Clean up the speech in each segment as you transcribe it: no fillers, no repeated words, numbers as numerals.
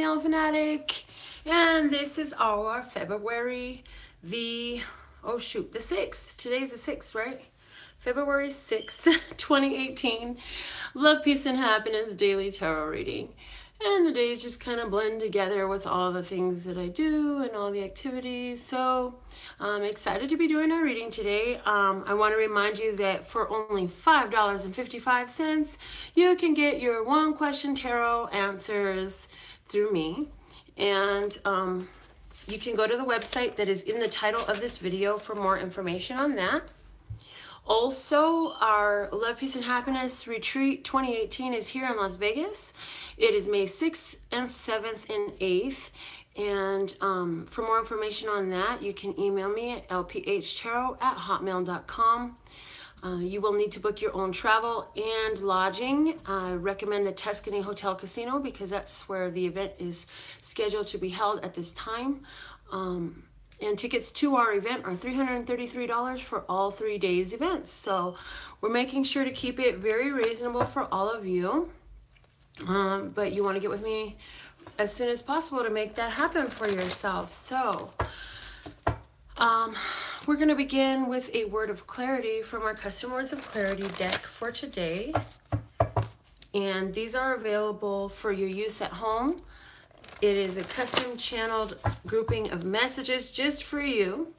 NailFanatic, and this is our February the 6th. Today's the 6th, right? February 6th, 2018. Love, Peace, and Happiness Daily Tarot Reading. And the days just kind of blend together with all the things that I do and all the activities. So I'm excited to be doing our reading today. I want to remind you that for only $5.55, you can get your one question tarot answers through me. And you can go to the website that is in the title of this video for more information on that. Also, our Love, Peace, and Happiness Retreat 2018 is here in Las Vegas. It is May 6th and 7th and 8th. And for more information on that, you can email me at LPHtarot@hotmail.com. You will need to book your own travel and lodging. I recommend the Tuscany Hotel Casino because that's where the event is scheduled to be held at this time. And tickets to our event are $333 for all 3 days events. So we're making sure to keep it very reasonable for all of you. But you want to get with me as soon as possible to make that happen for yourself. So we're going to begin with a word of clarity from our Custom Words of Clarity deck for today. And these are available for your use at home. It is a custom channeled grouping of messages just for you.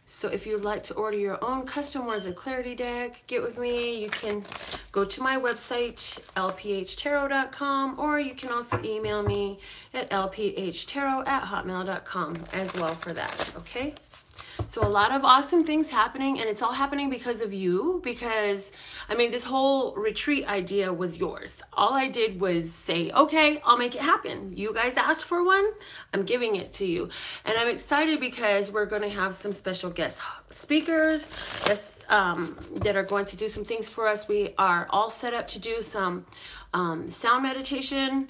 So if you'd like to order your own Custom Words of Clarity deck, get with me. You can go to my website, LPHtarot.com, or you can also email me at LPHtarot@hotmail.com as well for that, okay? So a lot of awesome things happening, and it's all happening because of you, because, I mean, this whole retreat idea was yours. All I did was say, okay, I'll make it happen. You guys asked for one, I'm giving it to you. And I'm excited because we're going to have some special guest speakers that are going to do some things for us. We are all set up to do some sound meditation.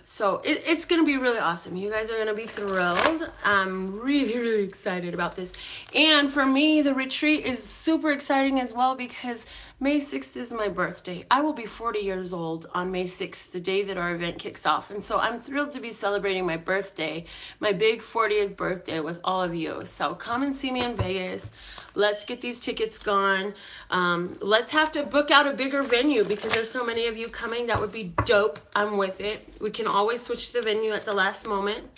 So it's going to be really awesome. You guys are going to be thrilled. I'm really, really excited about this. And for me, the retreat is super exciting as well because May 6th is my birthday. I will be 40 years old on May 6th, the day that our event kicks off. And so I'm thrilled to be celebrating my birthday, my big 40th birthday with all of you. So come and see me in Vegas. Let's get these tickets gone. Let's have to book out a bigger venue because there's so many of you coming. That would be dope. I'm with it. We can always switch the venue at the last moment.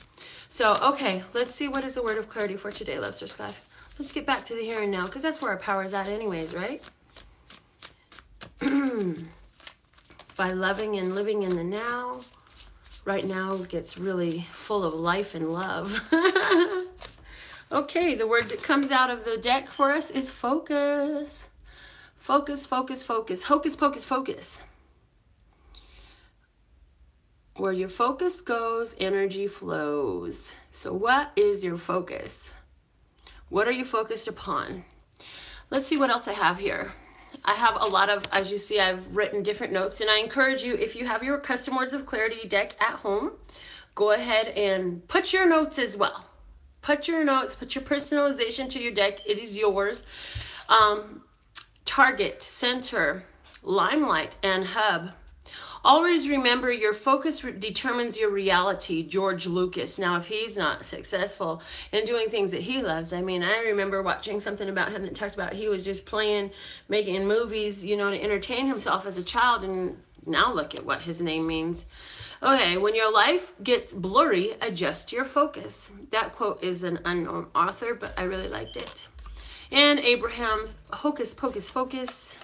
So, okay, let's see what is the word of clarity for today, Love Sir Scott. Let's get back to the here and now because that's where our power is at anyways, right? By loving and living in the now, right now gets really full of life and love. Okay, the word that comes out of the deck for us is focus. Focus, focus, focus. Hocus pocus, focus. Where your focus goes, energy flows. So what is your focus? What are you focused upon? Let's see what else I have here. I have a lot of, as you see, I've written different notes, and I encourage you, if you have your Custom Words of Clarity deck at home, go ahead and put your notes as well. Put your notes, put your personalization to your deck. It is yours. Target, center, limelight, and hub. Always remember your focus determines your reality, George Lucas. Now, if he's not successful in doing things that he loves, I mean, I remember watching something about him that talked about he was just playing, making movies, you know, to entertain himself as a child, and now look at what his name means. Okay, when your life gets blurry, adjust your focus. That quote is an unknown author, but I really liked it. And Abraham's hocus pocus focus.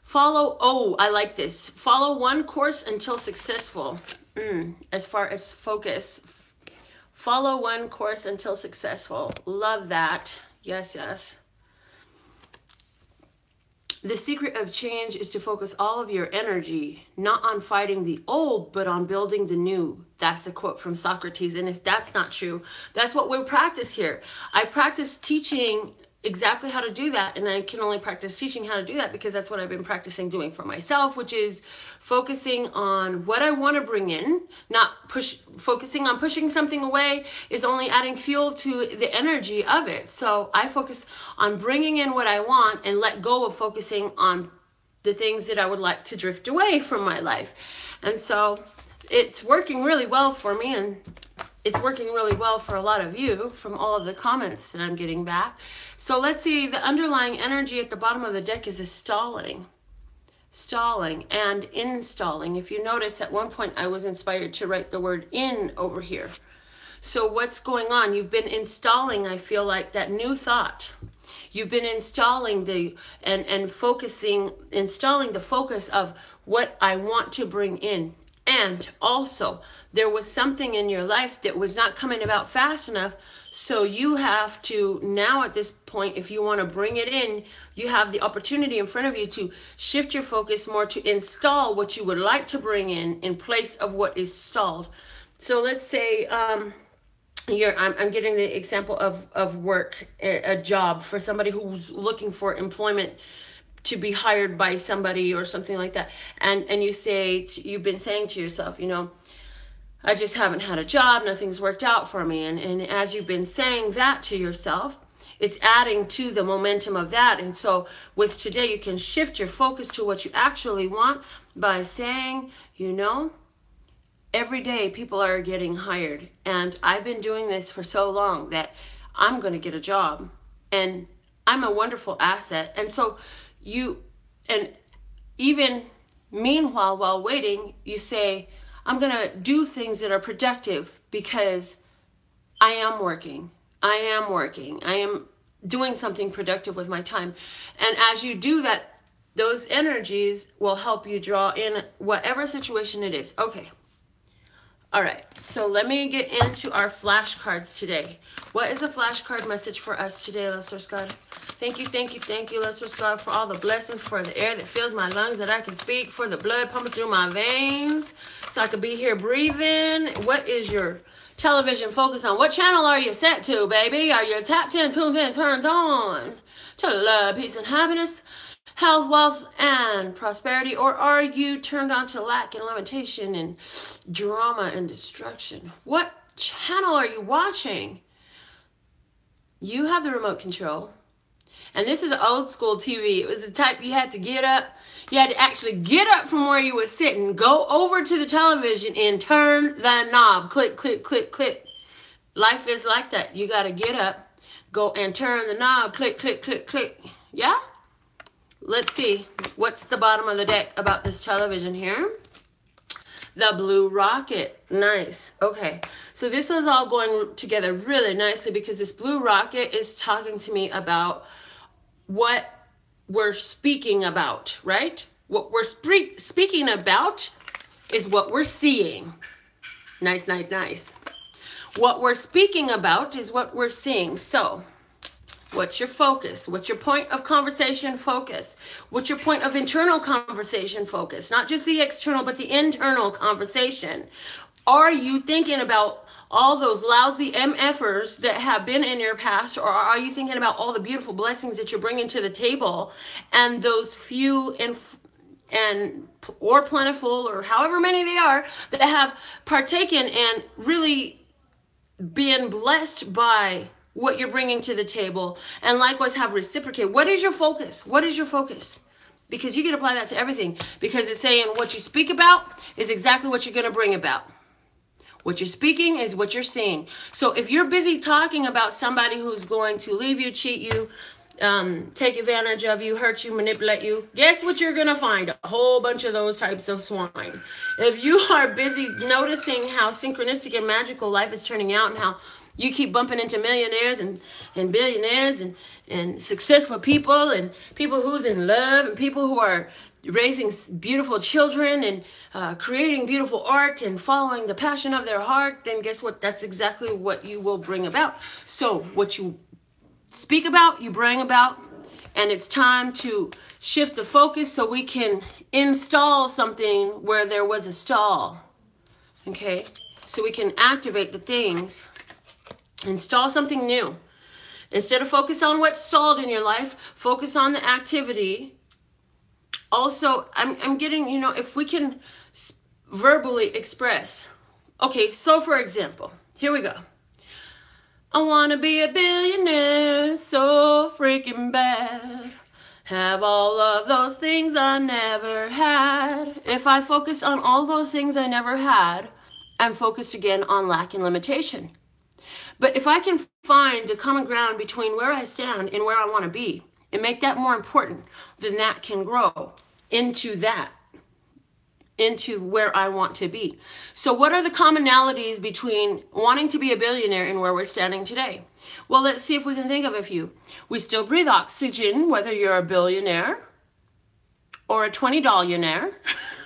Follow, oh, I like this. Follow one course until successful. As far as focus. Follow one course until successful. Love that. Yes, yes. The secret of change is to focus all of your energy, not on fighting the old, but on building the new. That's a quote from Socrates. And if that's not true, that's what we practice here. I practice teaching exactly how to do that, and I can only practice teaching how to do that because that's what I've been practicing doing for myself, which is focusing on what I want to bring in, not focusing on pushing something away is only adding fuel to the energy of it. So I focus on bringing in what I want and let go of focusing on the things that I would like to drift away from my life. And so it's working really well for me, and it's working really well for a lot of you from all of the comments that I'm getting back. So let's see, the underlying energy at the bottom of the deck is a stalling and installing. If you notice, at one point I was inspired to write the word in over here. So what's going on? You've been installing, I feel like, that new thought. You've been installing installing the focus of what I want to bring in. And also, there was something in your life that was not coming about fast enough. So you have to, now at this point, if you want to bring it in, you have the opportunity in front of you to shift your focus more to install what you would like to bring in place of what is stalled. So let's say, I'm getting the example of work, a job for somebody who's looking for employment, to be hired by somebody or something like that. And you've been saying to yourself, you know, I just haven't had a job, nothing's worked out for me. And as you've been saying that to yourself, it's adding to the momentum of that. And so with today, you can shift your focus to what you actually want by saying, you know, every day people are getting hired, and I've been doing this for so long that I'm going to get a job, and I'm a wonderful asset. And so and even meanwhile, while waiting, you say, I'm going to do things that are productive because I am working. I am doing something productive with my time. And as you do that, those energies will help you draw in whatever situation it is. Okay. All right, so let me get into our flashcards today. What is the flashcard message for us today, Lustrous God? Thank you, Lustrous God, for all the blessings, for the air that fills my lungs that I can speak, for the blood pumping through my veins so I could be here breathing. What is your television focus on? What channel are you set to, baby? Are you tapped in, tuned in, turned on to love, peace, and happiness, health, wealth, and prosperity? Or are you turned on to lack and limitation and drama and destruction? What channel are you watching? You have the remote control. And this is old school TV. It was the type you had to get up. You had to actually get up from where you were sitting, go over to the television and turn the knob. Click, click, click, click. Life is like that. You got to get up, go and turn the knob. Click, click, click, click. Yeah? Let's see. What's the bottom of the deck about this television here? The blue rocket. Nice. Okay. So this is all going together really nicely because this blue rocket is talking to me about what we're speaking about, right? What we're speaking about is what we're seeing. Nice, nice, nice. What we're speaking about is what we're seeing. So what's your focus? What's your point of conversation focus? What's your point of internal conversation focus? Not just the external, but the internal conversation. Are you thinking about all those lousy MFers that have been in your past, or are you thinking about all the beautiful blessings that you're bringing to the table and those few or plentiful, or however many they are, that have partaken and really been blessed by what you're bringing to the table, and likewise have reciprocated? What is your focus? What is your focus? Because you can apply that to everything, because it's saying what you speak about is exactly what you're going to bring about. What you're speaking is what you're seeing. So if you're busy talking about somebody who's going to leave you, cheat you, take advantage of you, hurt you, manipulate you, guess what you're going to find? A whole bunch of those types of swine. If you are busy noticing how synchronistic and magical life is turning out, and how you keep bumping into millionaires and billionaires and successful people, and people who's in love, and people who are raising beautiful children and creating beautiful art and following the passion of their heart, then guess what? That's exactly what you will bring about. So what you speak about, you bring about, and it's time to shift the focus so we can install something where there was a stall. Okay? So we can activate the things, install something new. Instead of focus on what's stalled in your life, focus on the activity. Also, I'm getting, you know, if we can verbally express. Okay, so for example, here we go. I want to be a billionaire so freaking bad. Have all of those things I never had. If I focus on all those things I never had, I'm focused again on lack and limitation. But if I can find the common ground between where I stand and where I want to be and make that more important, then that can grow into where I want to be. So what are the commonalities between wanting to be a billionaire and where we're standing today? Well, let's see if we can think of a few. We still breathe oxygen, whether you're a billionaire or a $20-dollionaire.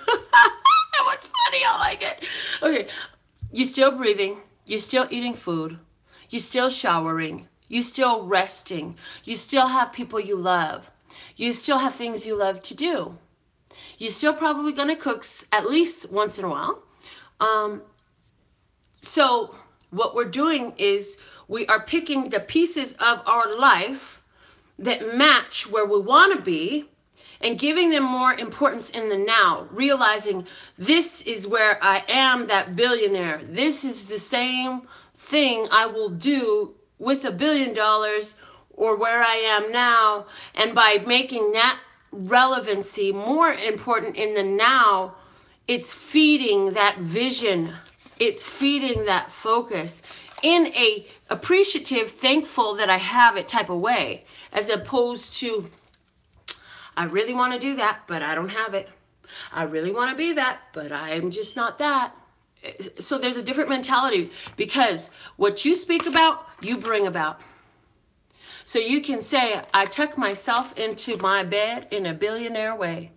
That was funny. I like it. Okay. You're still breathing. You're still eating food. You're still showering. You're still resting. You still have people you love. You still have things you love to do. You're still probably going to cook at least once in a while. So what we're doing is we are picking the pieces of our life that match where we want to be and giving them more importance in the now, realizing this is where I am that billionaire. This is the same thing I will do with $1 billion or where I am now. And by making that relevancy more important in the now, it's feeding that vision. It's feeding that focus in a appreciative, thankful that I have it type of way, as opposed to, I really want to do that, but I don't have it. I really want to be that, but I'm just not that. So there's a different mentality, because what you speak about, you bring about. So you can say, I tuck myself into my bed in a billionaire way.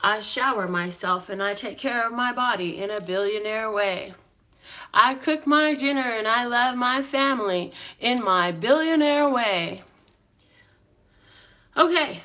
I shower myself and I take care of my body in a billionaire way. I cook my dinner and I love my family in my billionaire way. Okay,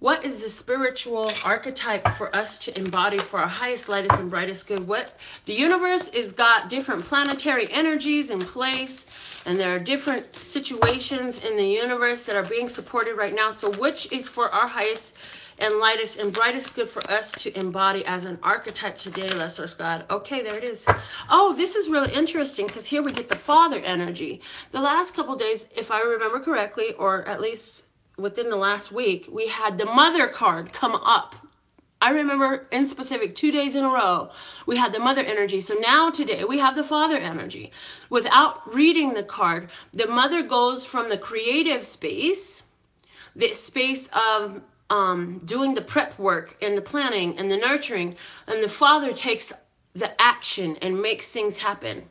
what is the spiritual archetype for us to embody for our highest, lightest, and brightest good? What the universe has got different planetary energies in place, and there are different situations in the universe that are being supported right now. So which is for our highest and lightest and brightest good for us to embody as an archetype today, Lesser God? Okay, there it is. Oh, this is really interesting, because here we get the father energy. The last couple days, if I remember correctly, or at least within the last week, we had the mother card come up. I remember in specific 2 days in a row, we had the mother energy. So now today we have the father energy. Without reading the card, the mother goes from the creative space, this space of doing the prep work and the planning and the nurturing, and the father takes the action and makes things happen.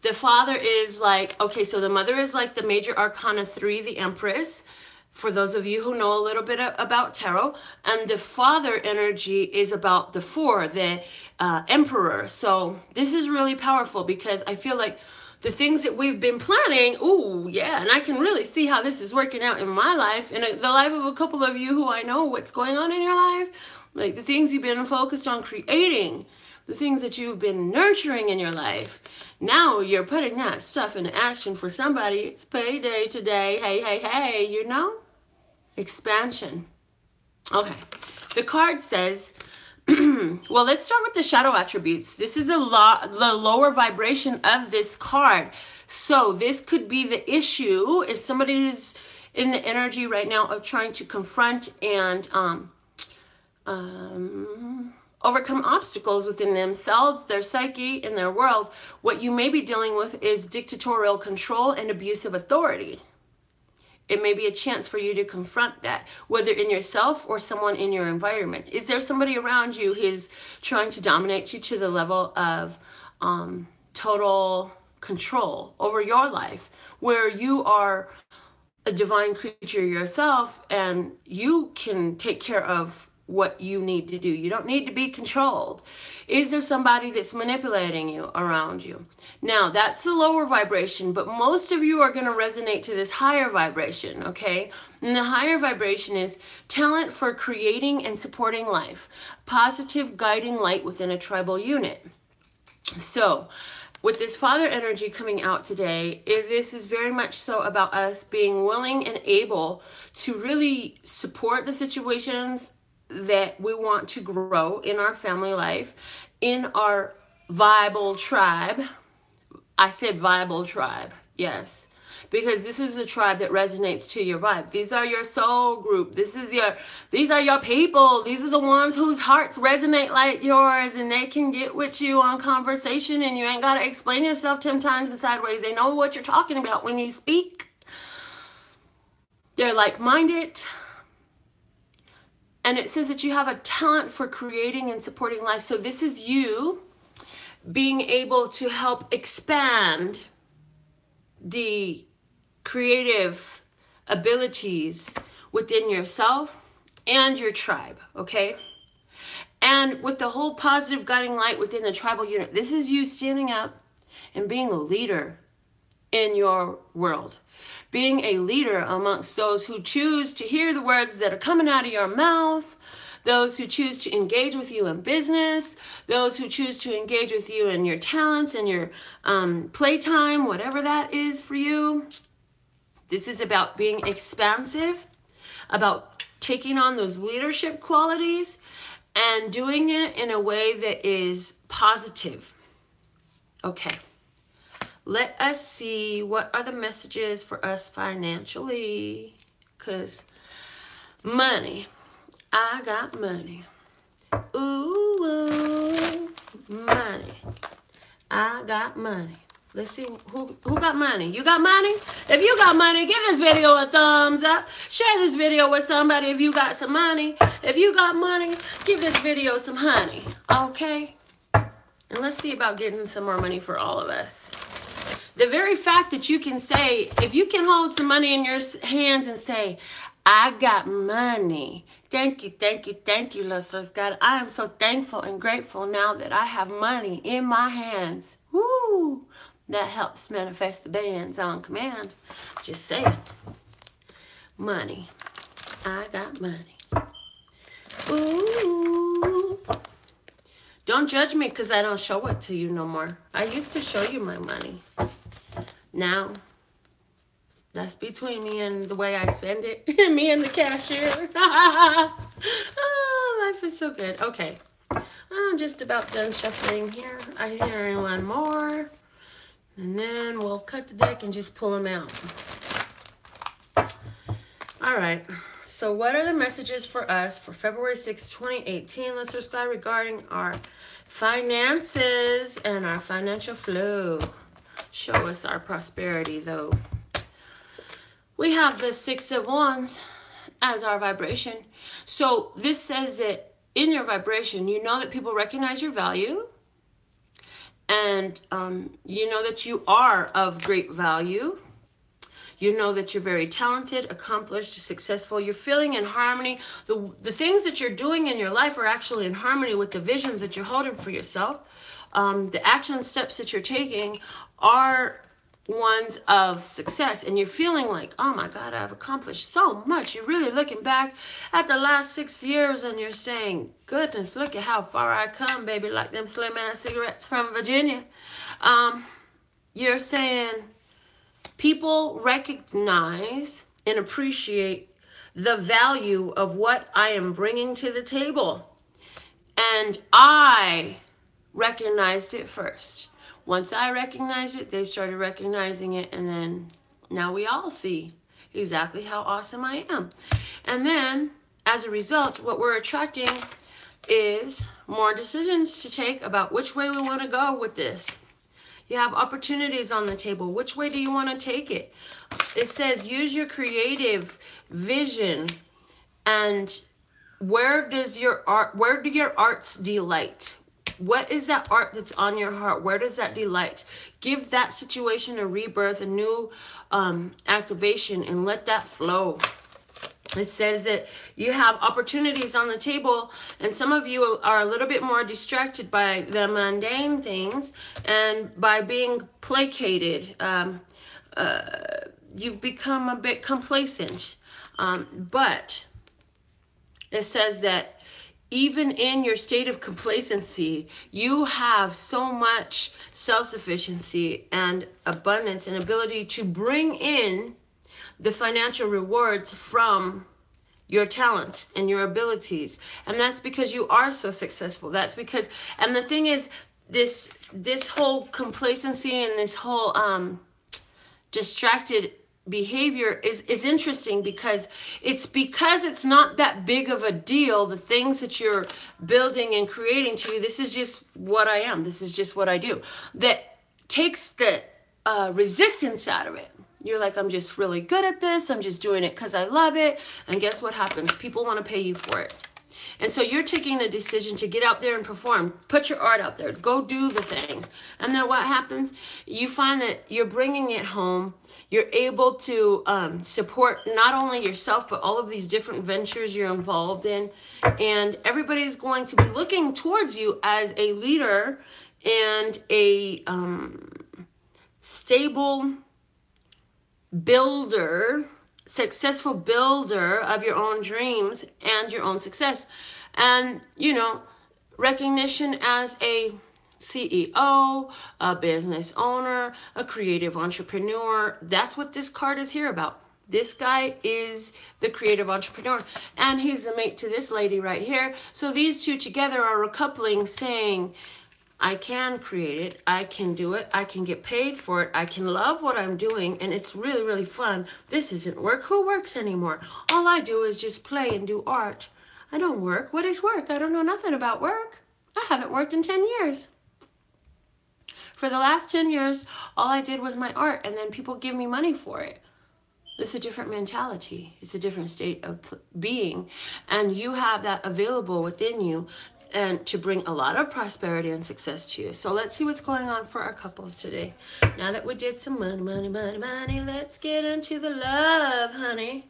The father is like, okay, so the mother is like the major arcana 3, the empress, for those of you who know a little bit about tarot, and the father energy is about the 4, the emperor. So this is really powerful, because I feel like the things that we've been planning, ooh, yeah, and I can really see how this is working out in my life and the life of a couple of you who I know what's going on in your life, like the things you've been focused on creating, the things that you've been nurturing in your life. Now you're putting that stuff into action for somebody. It's payday today. Hey, hey, hey, you know? Expansion. Okay. The card says, well, let's start with the shadow attributes. This is the lower vibration of this card. So this could be the issue if somebody is in the energy right now of trying to confront and overcome obstacles within themselves, their psyche, and their world. What you may be dealing with is dictatorial control and abusive authority. It may be a chance for you to confront that, whether in yourself or someone in your environment. Is there somebody around you who's trying to dominate you to the level of total control over your life, where you are a divine creature yourself and you can take care of what you need to do? You don't need to be controlled. Is there somebody that's manipulating you around you? Now, that's the lower vibration, but most of you are going to resonate to this higher vibration, okay? And the higher vibration is talent for creating and supporting life, positive guiding light within a tribal unit. So, with this father energy coming out today, this is very much so about us being willing and able to really support the situations that we want to grow in our family life, in our viable tribe. I said viable tribe, yes. because this is the tribe that resonates to your vibe. These are your soul group. These are your people. These are the ones whose hearts resonate like yours, and they can get with you on conversation, and you ain't got to explain yourself 10 times sideways. They know what you're talking about when you speak. They're like-minded. And it says that you have a talent for creating and supporting life. So this is you being able to help expand the creative abilities within yourself and your tribe, okay? And with the whole positive guiding light within the tribal unit, this is you standing up and being a leader in your world. Being a leader amongst those who choose to hear the words that are coming out of your mouth, those who choose to engage with you in business, those who choose to engage with you in your talents and your playtime, whatever that is for you. This is about being expansive, about taking on those leadership qualities and doing it in a way that is positive. Okay. Let us see what are the messages for us financially. Because money. I got money. Ooh, money. I got money. Let's see who got money. You got money? If you got money, give this video a thumbs up. Share this video with somebody if you got some money. If you got money, give this video some honey. Okay? And let's see about getting some more money for all of us. The very fact that you can say, if you can hold some money in your hands and say, I got money. Thank you, listeners. God, I am so thankful and grateful now that I have money in my hands. Woo! That helps manifest the bands on command. Just saying. Money. I got money. Ooh. Don't judge me because I don't show it to you no more. I used to show you my money. Now, that's between me and the way I spend it. Me and the cashier. Oh, life is so good. Okay. I'm just about done shuffling here. I hear one more. And then we'll cut the deck and just pull them out. All right. So what are the messages for us for February 6, 2018? Let's just go regarding our finances and our financial flow. Show us our prosperity, though. We have the 6 of Wands as our vibration. So this says that in your vibration, you know that people recognize your value. And you know that you are of great value. You know that you're very talented, accomplished, successful. You're feeling in harmony. The things that you're doing in your life are actually in harmony with the visions that you're holding for yourself. The action steps that you're taking are ones of success, and you're feeling like, oh my God, I've accomplished so much. You're really looking back at the last 6 years and you're saying, goodness, look at how far I come, baby, like them slim ass cigarettes from Virginia. You're saying people recognize and appreciate the value of what I am bringing to the table, and I recognized it first. Once I recognized it, they started recognizing it, and then now we all see exactly how awesome I am. And then, as a result, what we're attracting is more decisions to take about which way we want to go with this. You have opportunities on the table. Which way do you want to take it? It says use your creative vision, and where do your arts delight? What is that art that's on your heart? Where does that delight? Give that situation a rebirth, a new activation, and let that flow. It says that you have opportunities on the table, and some of you are a little bit more distracted by the mundane things and by being placated. You've become a bit complacent. But it says that even in your state of complacency, you have so much self-sufficiency and abundance and ability to bring in the financial rewards from your talents and your abilities. And that's because you are so successful. That's because, and the thing is, this whole complacency and this whole distracted behavior is interesting because it's not that big of a deal. The things that you're building and creating to you, this is just what I am. This is just what I do. That takes the resistance out of it. You're like, I'm just really good at this. I'm just doing it because I love it. And guess what happens? People want to pay you for it. And so you're taking a decision to get out there and perform. Put your art out there. Go do the things. And then what happens? You find that you're bringing it home. You're able to support not only yourself, but all of these different ventures you're involved in. And everybody's going to be looking towards you as a leader and a stable builder, successful builder of your own dreams and your own success. And, you know, recognition as a CEO, a business owner, a creative entrepreneur. That's what this card is here about. This guy is the creative entrepreneur, and he's the mate to this lady right here. So these two together are a coupling saying, I can create it, I can do it, I can get paid for it, I can love what I'm doing, and it's really, really fun. This isn't work. Who works anymore? All I do is just play and do art. I don't work. What is work? I don't know nothing about work. I haven't worked in 10 years. For the last 10 years, all I did was my art, and then people give me money for it. It's a different mentality. It's a different state of being, and you have that available within you and to bring a lot of prosperity and success to you. So let's see what's going on for our couples today. Now that we did some money, let's get into the love, honey.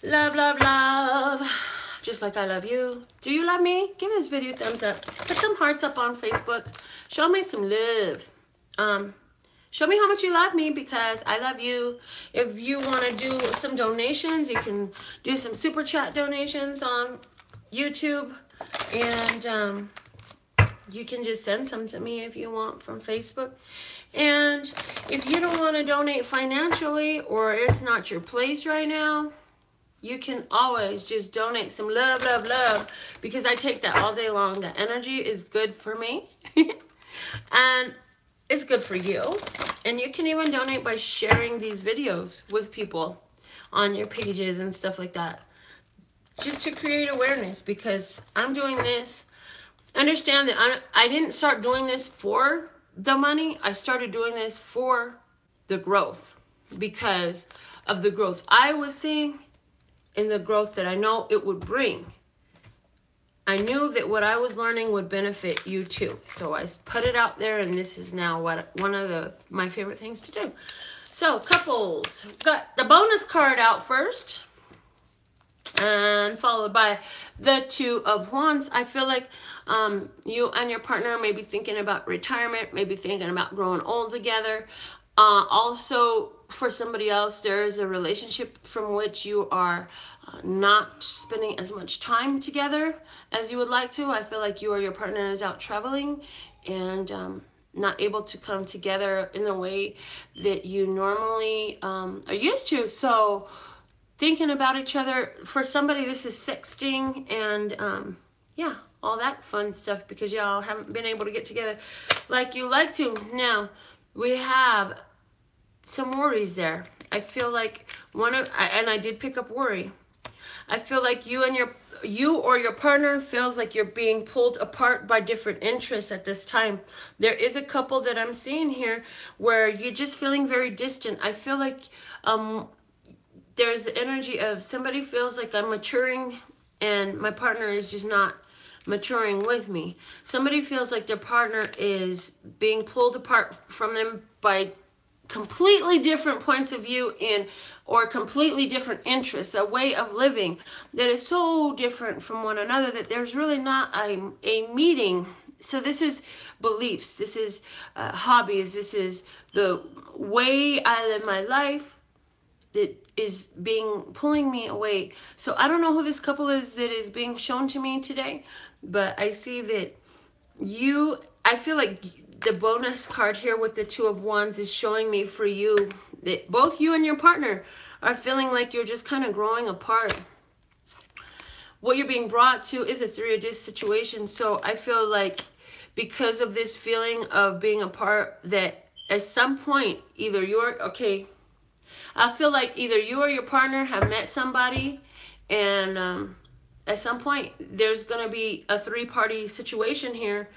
Love, love, love. Just like I love you. Do you love me? Give this video a thumbs up. Put some hearts up on Facebook. Show me some love. Show me how much you love me, because I love you. If you want to do some donations, you can do some super chat donations on YouTube, and you can just send some to me if you want from Facebook. And if you don't want to donate financially, or it's not your place right now, you can always just donate some love, love, love, because I take that all day long. The energy is good for me and it's good for you. And you can even donate by sharing these videos with people on your pages and stuff like that, just to create awareness, because I'm doing this. Understand that I didn't start doing this for the money. I started doing this for the growth, because of the growth I was seeing and the growth that I know it would bring. I knew that what I was learning would benefit you too. So I put it out there, and this is now one of my favorite things to do. So couples, got the bonus card out first, and followed by the Two of Wands. I feel like you and your partner may be thinking about retirement, maybe thinking about growing old together. Also, for somebody else, there is a relationship from which you are not spending as much time together as you would like to. I feel like you or your partner is out traveling and not able to come together in the way that you normally are used to. So thinking about each other, for somebody this is sexting and yeah, all that fun stuff, because y'all haven't been able to get together like you like to. Now we have some worries there. I feel like and I did pick up worry. I feel like you or your partner feels like you're being pulled apart by different interests at this time. There is a couple that I'm seeing here where you're just feeling very distant. I feel like there's the energy of somebody feels like I'm maturing and my partner is just not maturing with me. Somebody feels like their partner is being pulled apart from them by completely different points of view or completely different interests, a way of living that is so different from one another that there's really not a meeting. So this is beliefs, this is hobbies, this is the way I live my life that is pulling me away. So I don't know who this couple is that is being shown to me today, but I see that I feel like the bonus card here with the Two of Wands is showing me for you that both you and your partner are feeling like you're just kind of growing apart. What you're being brought to is a Three of Discs situation. So I feel like because of this feeling of being apart, that at some point, either I feel like either you or your partner have met somebody, and at some point there's going to be a three-party situation here,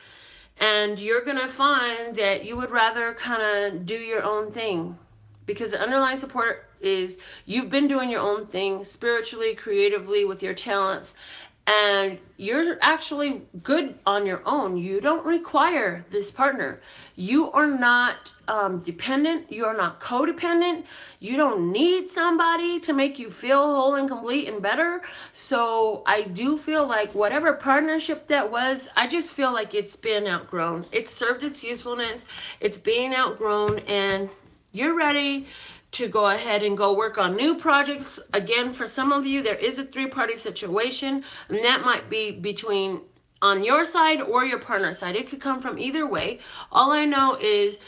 and you're going to find that you would rather kind of do your own thing, because the underlying support is you've been doing your own thing spiritually, creatively, with your talents, and you're actually good on your own. You don't require this partner. You are not dependent. You are not codependent. You don't need somebody to make you feel whole and complete and better. So I do feel like whatever partnership that was, I just feel like it's been outgrown. It's served its usefulness. It's being outgrown, and you're ready to go ahead and go work on new projects. Again, for some of you, there is a three-party situation, and that might be between on your side or your partner's side. It could come from either way. All I know is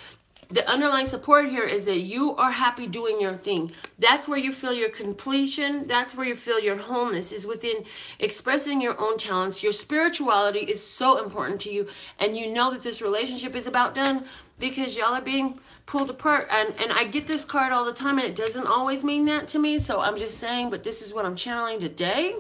the underlying support here is that you are happy doing your thing. That's where you feel your completion. That's where you feel your wholeness, is within expressing your own talents. Your spirituality is so important to you, and you know that this relationship is about done because y'all are being pulled apart. And I get this card all the time, and it doesn't always mean that to me, so I'm just saying, but this is what I'm channeling today.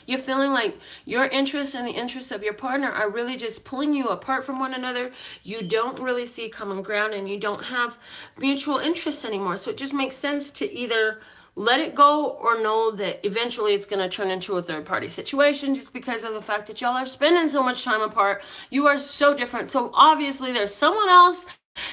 You're feeling like your interests and the interests of your partner are really just pulling you apart from one another. You don't really see common ground, and you don't have mutual interests anymore. So it just makes sense to either let it go or know that eventually it's going to turn into a third-party situation, just because of the fact that y'all are spending so much time apart. You are so different. So obviously there's someone else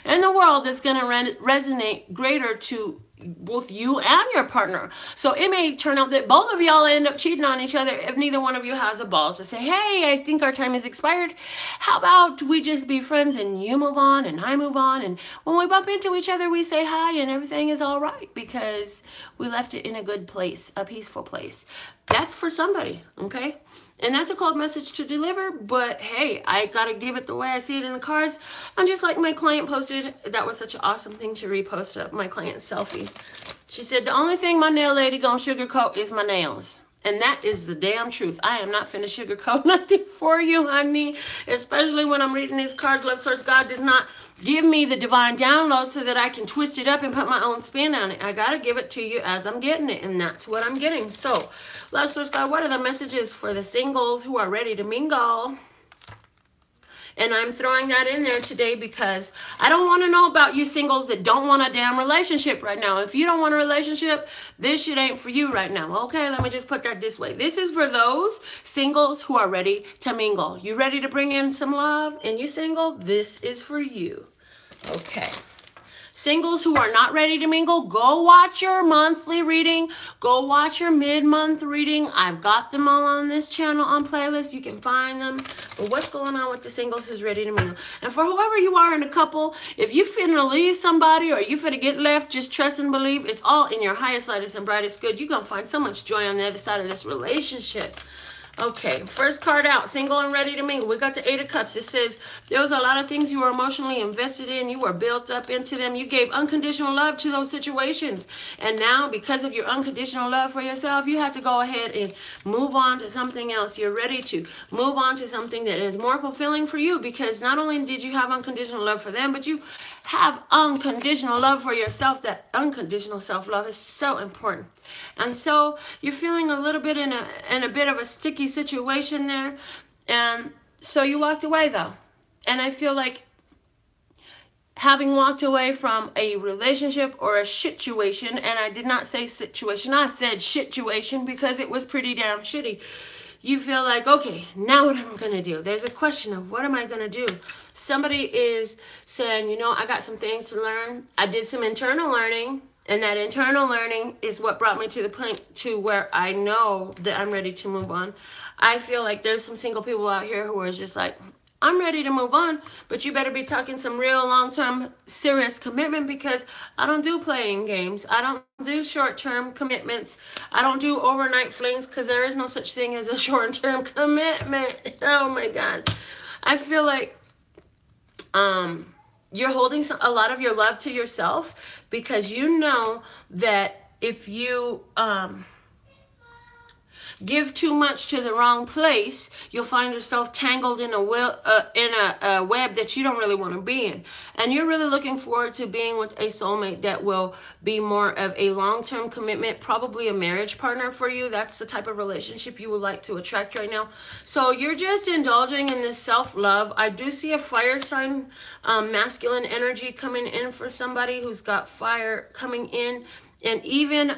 in the world that's going to resonate greater to both you and your partner. So it may turn out that both of y'all end up cheating on each other if neither one of you has the balls to say, hey, I think our time is expired. How about we just be friends, and you move on and I move on, and when we bump into each other we say hi and everything is all right because we left it in a good place, a peaceful place. That's for somebody, okay? And that's a cold message to deliver, but hey, I gotta give it the way I see it in the cards. And just like my client posted, that was such an awesome thing to repost of my client's selfie. She said, the only thing my nail lady gonna sugarcoat is my nails. And that is the damn truth. I am not finna sugarcoat nothing for you, honey. Especially when I'm reading these cards. Love Source God does not give me the divine download so that I can twist it up and put my own spin on it. I gotta give it to you as I'm getting it, and that's what I'm getting. So, Love Source God, what are the messages for the singles who are ready to mingle? And I'm throwing that in there today because I don't want to know about you singles that don't want a damn relationship right now. If you don't want a relationship, this shit ain't for you right now. Okay, let me just put that this way. This is for those singles who are ready to mingle. You ready to bring in some love and you single? This is for you. Okay. Singles who are not ready to mingle, go watch your monthly reading. Go watch your mid-month reading. I've got them all on this channel on playlist. You can find them. But what's going on with the singles who's ready to mingle? And for whoever you are in a couple, if you finna leave somebody or you finna get left, just trust and believe. It's all in your highest, lightest, and brightest good. You're going to find so much joy on the other side of this relationship. Okay, first card out, single and ready to mingle. We got the Eight of Cups. It says there was a lot of things you were emotionally invested in. You were built up into them. You gave unconditional love to those situations. And now, because of your unconditional love for yourself, you have to go ahead and move on to something else. You're ready to move on to something that is more fulfilling for you, because not only did you have unconditional love for them, but you have unconditional love for yourself. That unconditional self-love is so important. And so you're feeling a little bit in a bit of a sticky situation there. And so you walked away though. And I feel like having walked away from a relationship or a situation, and I did not say situation, I said shituation because it was pretty damn shitty. You feel like, okay, now what am I going to do? There's a question of what am I going to do? Somebody is saying, you know, I got some things to learn. I did some internal learning, and that internal learning is what brought me to the point to where I know that I'm ready to move on. I feel like there's some single people out here who are just like, I'm ready to move on, but you better be talking some real long-term serious commitment, because I don't do playing games. I don't do short-term commitments. I don't do overnight flings, because there is no such thing as a short-term commitment. Oh my God. I feel like you're holding a lot of your love to yourself, because you know that if you give too much to the wrong place, you'll find yourself tangled in a web that you don't really want to be in. And you're really looking forward to being with a soulmate that will be more of a long-term commitment, probably a marriage partner for you. That's the type of relationship you would like to attract right now. So you're just indulging in this self-love. I do see a fire sign, masculine energy coming in for somebody who's got fire coming in, and even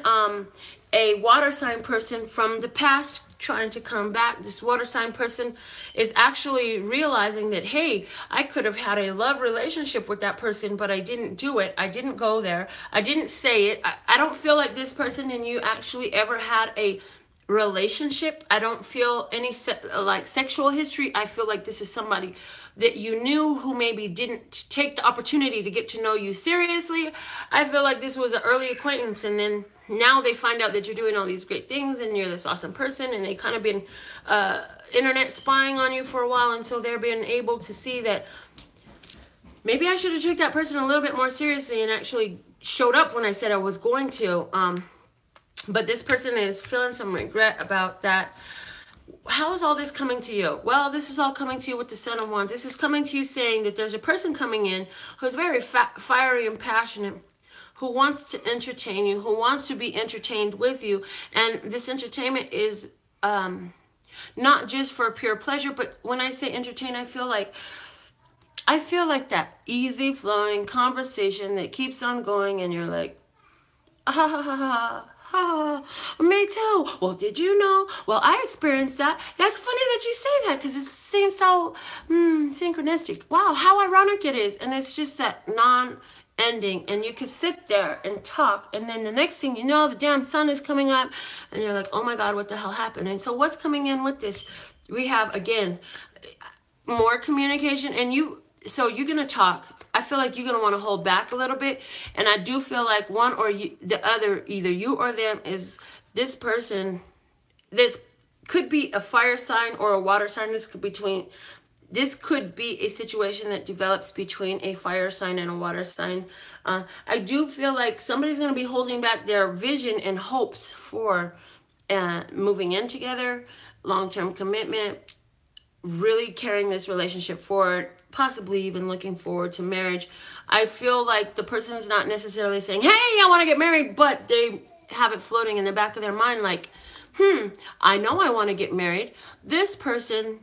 a water sign person from the past trying to come back. This water sign person is actually realizing that, hey, I could have had a love relationship with that person, but I didn't do it. I didn't go there. I didn't say it. I don't feel like this person and you actually ever had a relationship. I don't feel any like sexual history. I feel like this is somebody that you knew who maybe didn't take the opportunity to get to know you seriously. I feel like this was an early acquaintance, and then now they find out that you're doing all these great things and you're this awesome person, and they kind of been internet spying on you for a while, and so they're being able to see that maybe I should have took that person a little bit more seriously and actually showed up when I said I was going to. But this person is feeling some regret about that. How is all this coming to you? Well, this is all coming to you with the Son of Wands. This is coming to you saying that there's a person coming in who's very fiery and passionate, who wants to entertain you, who wants to be entertained with you. And this entertainment is not just for pure pleasure, but when I say entertain, I feel like that easy flowing conversation that keeps on going, and you're like, ah, ha, ha, ha, ha. Oh, me too. Well, did you know? Well, I experienced that. That's funny that you say that, because it seems so synchronistic. Wow, how ironic it is. And it's just that non-ending. And you could sit there and talk, and then the next thing you know, the damn sun is coming up, and you're like, oh my God, what the hell happened? And so what's coming in with this? We have, again, more communication, and so you're going to talk. I feel like you're going to want to hold back a little bit. And I do feel like one or the other, either you or them, is this person. This could be a fire sign or a water sign. This could be a situation that develops between a fire sign and a water sign. I do feel like somebody's going to be holding back their vision and hopes for moving in together, long-term commitment, really carrying this relationship forward, possibly even looking forward to marriage. I feel like the person's not necessarily saying, hey, I want to get married, but they have it floating in the back of their mind like, I know I want to get married. This person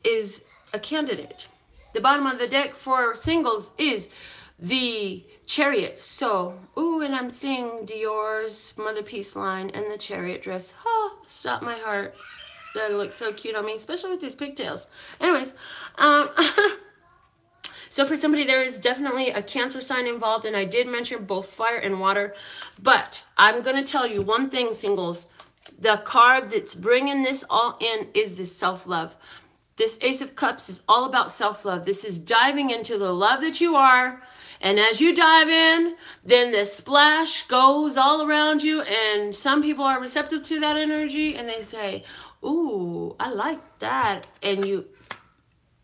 is a candidate. The bottom of the deck for singles is the Chariot. So, and I'm seeing Dior's Mother Peace line and the Chariot dress. Oh, stop my heart. That looks so cute on me, especially with these pigtails. Anyways, so for somebody, there is definitely a Cancer sign involved, and I did mention both fire and water. But I'm going to tell you one thing, singles. The card that's bringing this all in is this self-love. This Ace of Cups is all about self-love. This is diving into the love that you are. And as you dive in, then the splash goes all around you. And some people are receptive to that energy, and they say, ooh, I like that. And you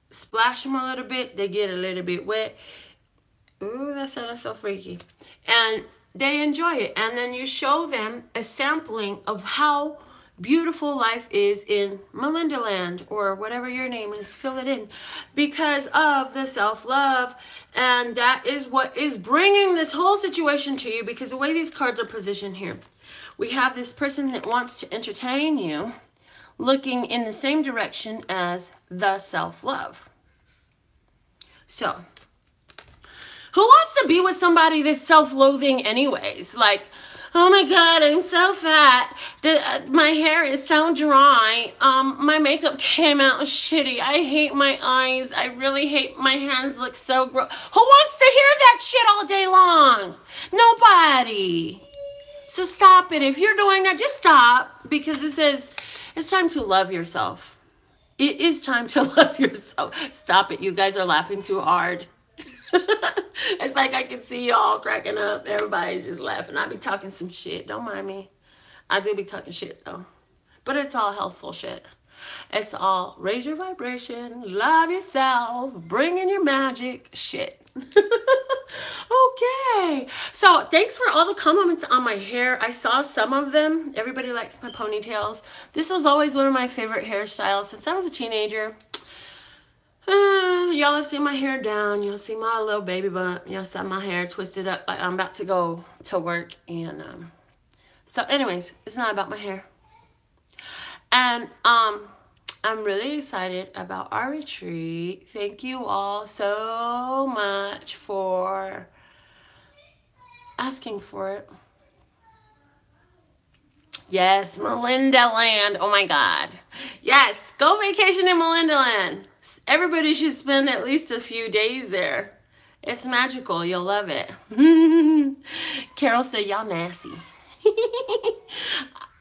splash them a little bit. They get a little bit wet. Ooh, that sounded so freaky. And they enjoy it. And then you show them a sampling of how beautiful life is in Melinda land, or whatever your name is. Fill it in. Because of the self-love. And that is what is bringing this whole situation to you, because the way these cards are positioned here, we have this person that wants to entertain you, looking in the same direction as the self-love. So, who wants to be with somebody that's self-loathing anyways? Like, oh my God, I'm so fat. My hair is so dry. My makeup came out shitty. I hate my eyes. I really hate my hands look so gross. Who wants to hear that shit all day long? Nobody. So stop it. If you're doing that, just stop, because it says it's time to love yourself. It is time to love yourself. Stop it. You guys are laughing too hard. It's like I can see y'all cracking up. Everybody's just laughing. I be talking some shit. Don't mind me. I do be talking shit though. But it's all healthful shit. It's all raise your vibration, love yourself, bring in your magic shit. Okay. So thanks for all the compliments on my hair. I saw some of them. Everybody likes my ponytails. This was always one of my favorite hairstyles since I was a teenager. Y'all have seen my hair down. You'll see my little baby bump. You'll see my hair twisted up like I'm about to go to work. And so anyways, it's not about my hair. And I'm really excited about our retreat. Thank you all so much for asking for it. Yes, Melinda land. Oh my God. Yes, go vacation in Melinda land. Everybody should spend at least a few days there. It's magical. You'll love it. Carol said, y'all nasty.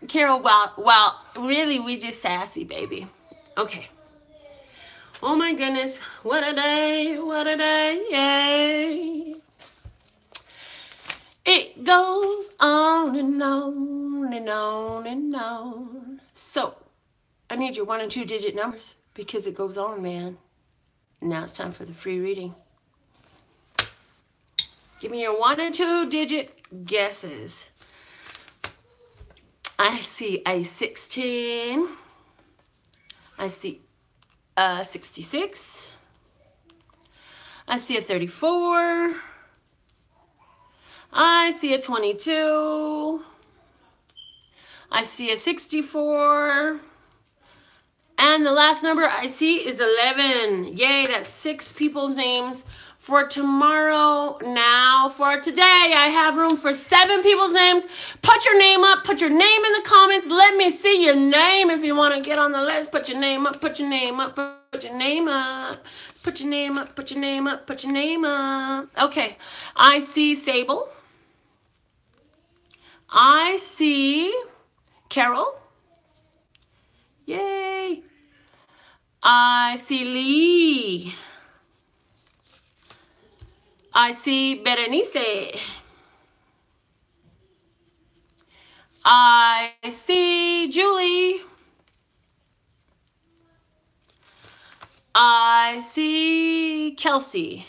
Carol, well, really, we just sassy, baby. Okay. Oh my goodness. What a day. What a day. Yay. It goes on and on and on and on. So, I need your 1 and 2 digit numbers because it goes on, man. Now it's time for the free reading. Give me your 1 and 2 digit guesses. I see a 16. I see a 66. I see a 34. I see a 22. I see a 64. And the last number I see is 11. Yay, that's 6 people's names for tomorrow. Now, for today, I have room for 7 people's names. Put your name up. Put your name in the comments. Let me see your name if you want to get on the list. Put your name up. Put your name up. Put your name up. Put your name up. Put your name up. Put your name up. Okay. I see Sable. I see Carol. Yay. I see Lee. I see Berenice. I see Julie. I see Kelsey.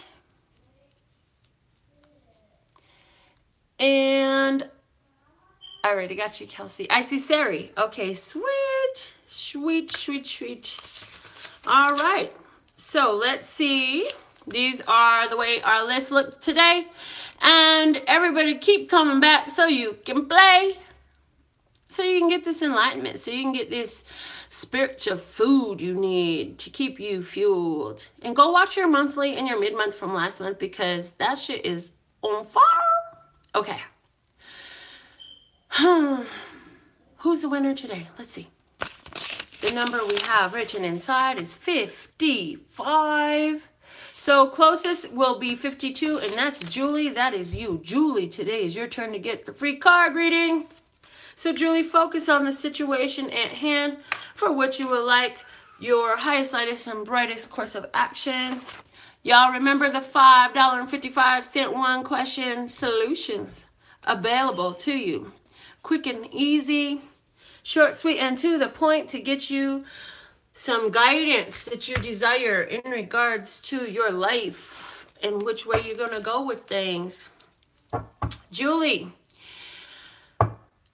And I already got you, Kelsey. I see Sari. Okay, sweet. Sweet, sweet, sweet. All right. So let's see. These are the way our list looked today. And everybody keep coming back so you can play. So you can get this enlightenment. So you can get this spiritual food you need to keep you fueled. And go watch your monthly and your mid-month from last month because that shit is on fire. Okay. Who's the winner today? Let's see. The number we have written inside is 55. So closest will be 52, and that's Julie. That is you. Julie, today is your turn to get the free card reading. So Julie, focus on the situation at hand for which you would like your highest, lightest, and brightest course of action. Y'all remember the $5.55 one question solutions available to you. Quick and easy, short, sweet, and to the point to get you some guidance that you desire in regards to your life and which way you're going to go with things. Julie,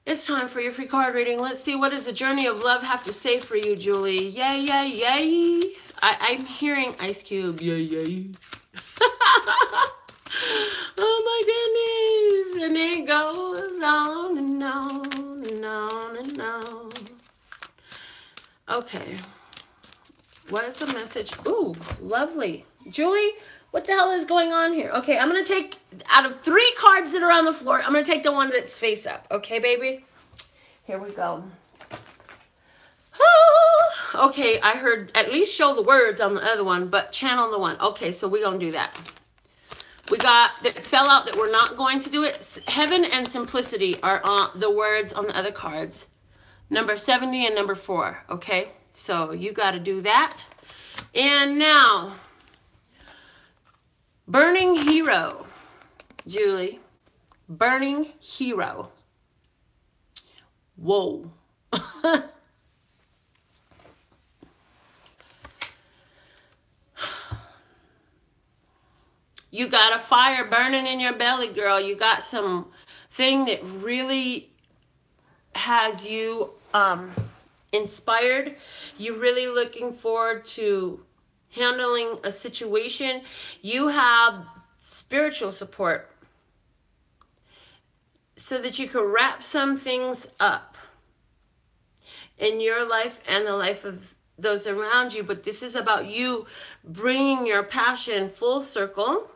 it's time for your free card reading. Let's see, what does the journey of love have to say for you, Julie? Yay, yay, yay. I'm hearing Ice Cube. Yay, yay. Oh my goodness. And it goes on and on and on and on. Okay. What is the message? Ooh, lovely. Julie, what the hell is going on here? Okay, I'm going to take, out of 3 cards that are on the floor, I'm going to take the one that's face up. Okay, baby? Here we go. Okay, I heard at least show the words on the other one, but channel the one. Okay, so we're going to do that. We got, that fell out that we're not going to do it. Heaven and simplicity are on the words on the other cards. Number 70 and number 4, okay? So you got to do that. And now, Burning Hero, Julie. Burning Hero. Whoa. You got a fire burning in your belly, girl. You got some thing that really has you inspired. You're really looking forward to handling a situation. You have spiritual support so that you can wrap some things up in your life and the life of those around you. But this is about you bringing your passion full circle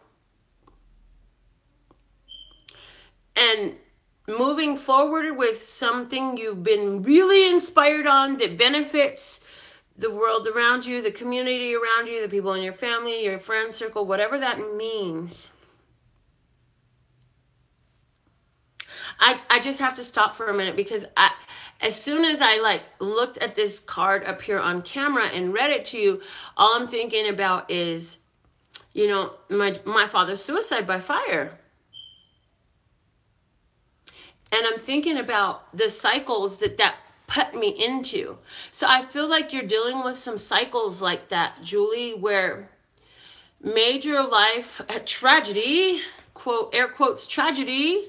and moving forward with something you've been really inspired on that benefits the world around you, the community around you, the people in your family, your friend circle, whatever that means. I just have to stop for a minute because as soon as I looked at this card up here on camera and read it to you, all I'm thinking about is, you know, my father's suicide by fire. And I'm thinking about the cycles that put me into. So I feel like you're dealing with some cycles like that, Julie, where major life tragedy, quote, air quotes, tragedy,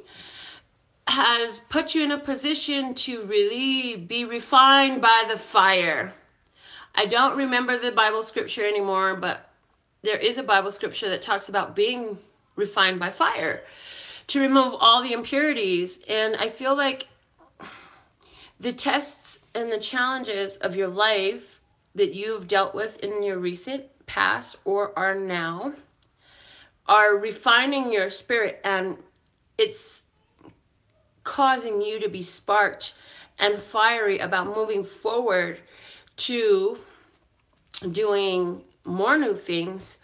has put you in a position to really be refined by the fire. I don't remember the Bible scripture anymore, but there is a Bible scripture that talks about being refined by fire to remove all the impurities. And I feel like the tests and the challenges of your life that you've dealt with in your recent past or are now are refining your spirit, and it's causing you to be sparked and fiery about moving forward to doing more new things.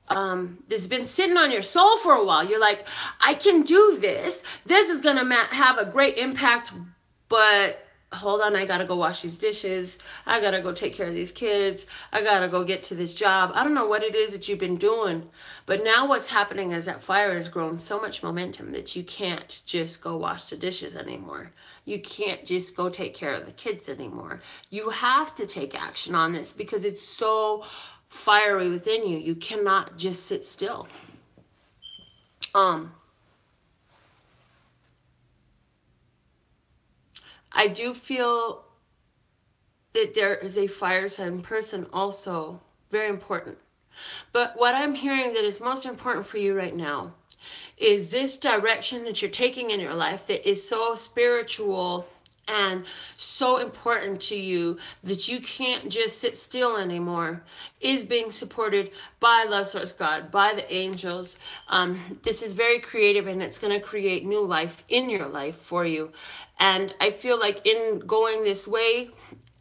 That's been sitting on your soul for a while. You're like, I can do this. This is going to have a great impact, but hold on, I got to go wash these dishes. I got to go take care of these kids. I got to go get to this job. I don't know what it is that you've been doing, but now what's happening is that fire has grown so much momentum that you can't just go wash the dishes anymore. You can't just go take care of the kids anymore. You have to take action on this because it's so fiery within you. You cannot just sit still. I do feel that there is a fire sign person also, very important. But what I'm hearing that is most important for you right now is this direction that you're taking in your life that is so spiritual and so important to you that you can't just sit still anymore, is being supported by Love Source God, by the angels. This is very creative, and it's going to create new life in your life for you. And I feel like in going this way,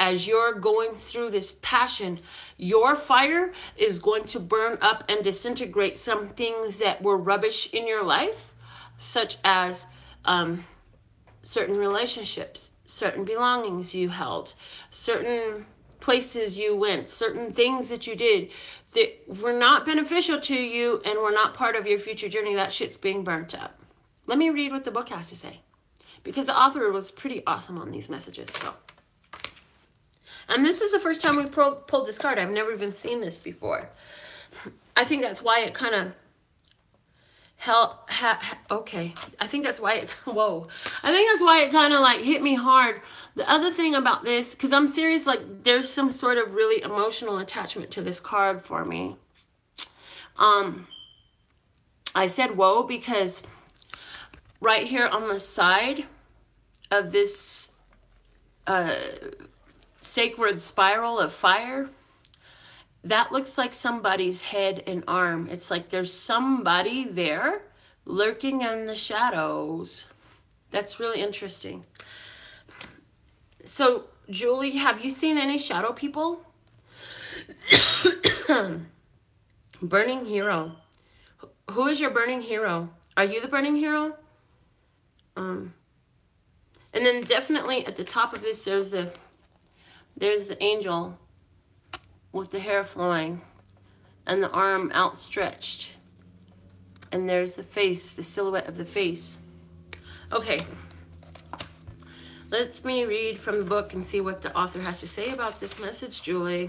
as you're going through this passion, your fire is going to burn up and disintegrate some things that were rubbish in your life, such as certain relationships, certain belongings you held, certain places you went, certain things that you did that were not beneficial to you and were not part of your future journey. That shit's being burnt up. Let me read what the book has to say, because the author was pretty awesome on these messages. So, and this is the first time we pulled this card. I've never even seen this before. I think that's why it kind of okay. I think that's why it, whoa. I think that's why it kind of like hit me hard. The other thing about this, because I'm serious, like there's some sort of really emotional attachment to this card for me. I said whoa because right here on the side of this sacred spiral of fire, that looks like somebody's head and arm. It's like there's somebody there lurking in the shadows. That's really interesting. So, Julie, have you seen any shadow people? Burning hero. Who is your burning hero? Are you the burning hero? And then definitely at the top of this, there's the angel with the hair flowing and the arm outstretched. And there's the face, the silhouette of the face. Okay. Let me read from the book and see what the author has to say about this message, Julie.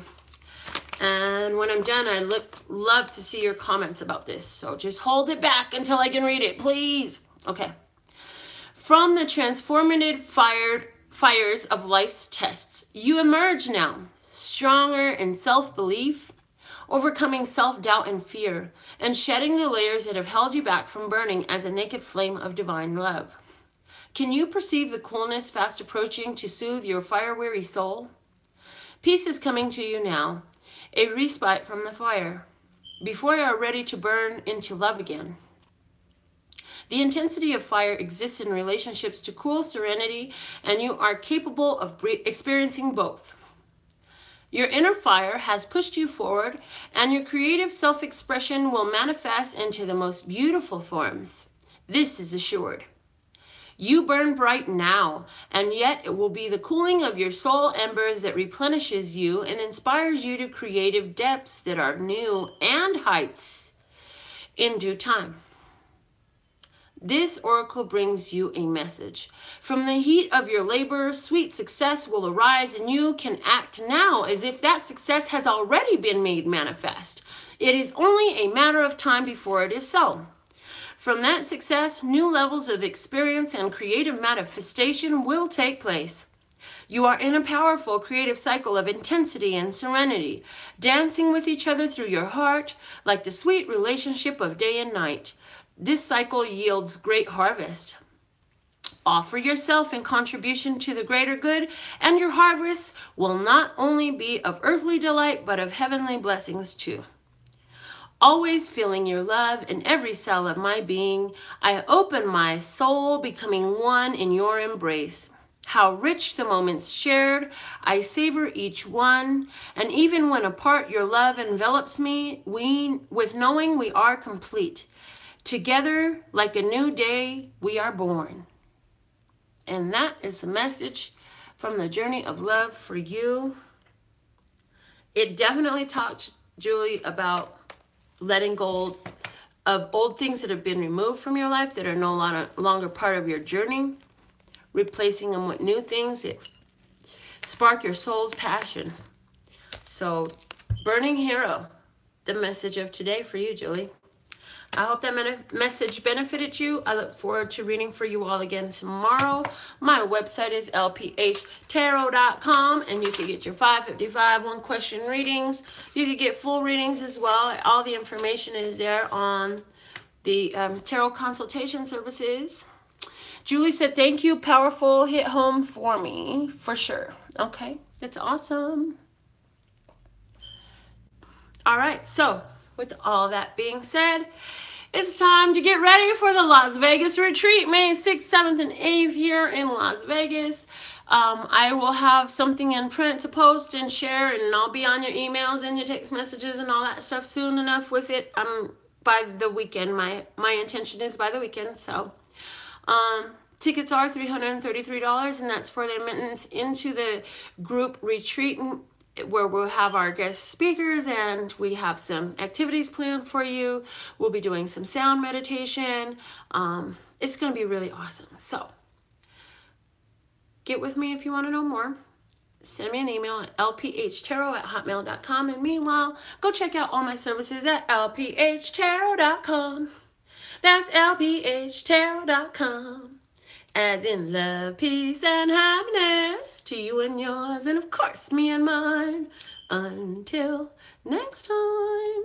And when I'm done, I love to see your comments about this. So just hold it back until I can read it, please. Okay. From the transformative fires of life's tests, you emerge now, stronger in self-belief, overcoming self-doubt and fear, and shedding the layers that have held you back from burning as a naked flame of divine love. Can you perceive the coolness fast approaching to soothe your fire-weary soul? Peace is coming to you now, a respite from the fire, before you are ready to burn into love again. The intensity of fire exists in relationships to cool serenity, and you are capable of experiencing both. Your inner fire has pushed you forward, and your creative self-expression will manifest into the most beautiful forms. This is assured. You burn bright now, and yet it will be the cooling of your soul embers that replenishes you and inspires you to creative depths that are new and heights in due time. This oracle brings you a message. From the heat of your labor, sweet success will arise, and you can act now as if that success has already been made manifest. It is only a matter of time before it is so. From that success, new levels of experience and creative manifestation will take place. You are in a powerful creative cycle of intensity and serenity, dancing with each other through your heart like the sweet relationship of day and night. This cycle yields great harvest. Offer yourself in contribution to the greater good, and your harvest will not only be of earthly delight, but of heavenly blessings too. Always feeling your love in every cell of my being, I open my soul, becoming one in your embrace. How rich the moments shared, I savor each one, and even when apart, your love envelops me, with knowing we are complete. Together, like a new day, we are born. And that is the message from the journey of love for you. It definitely talked, Julie, about letting go of old things that have been removed from your life that are no longer part of your journey, replacing them with new things that spark your soul's passion. So, Burning Hero, the message of today for you, Julie. I hope that message benefited you. I look forward to reading for you all again tomorrow. My website is LPHtarot.com, and you can get your 555 one-question readings. You can get full readings as well. All the information is there on the tarot consultation services. Julie said, thank you, powerful, hit home for me, for sure. Okay, that's awesome. All right, so with all that being said, it's time to get ready for the Las Vegas retreat, May 6th, 7th, and 8th here in Las Vegas. I will have something in print to post and share, and I'll be on your emails and your text messages and all that stuff soon enough with it by the weekend. My intention is by the weekend, so tickets are $333, and that's for the admittance into the group retreat, where we'll have our guest speakers and we have some activities planned for you. We'll be doing some sound meditation. It's going to be really awesome. So get with me if you want to know more. Send me an email at lphtarot@hotmail.com. And meanwhile, go check out all my services at lphtarot.com. That's lphtarot.com. As in love, peace, and happiness to you and yours, and of course me and mine. Until next time.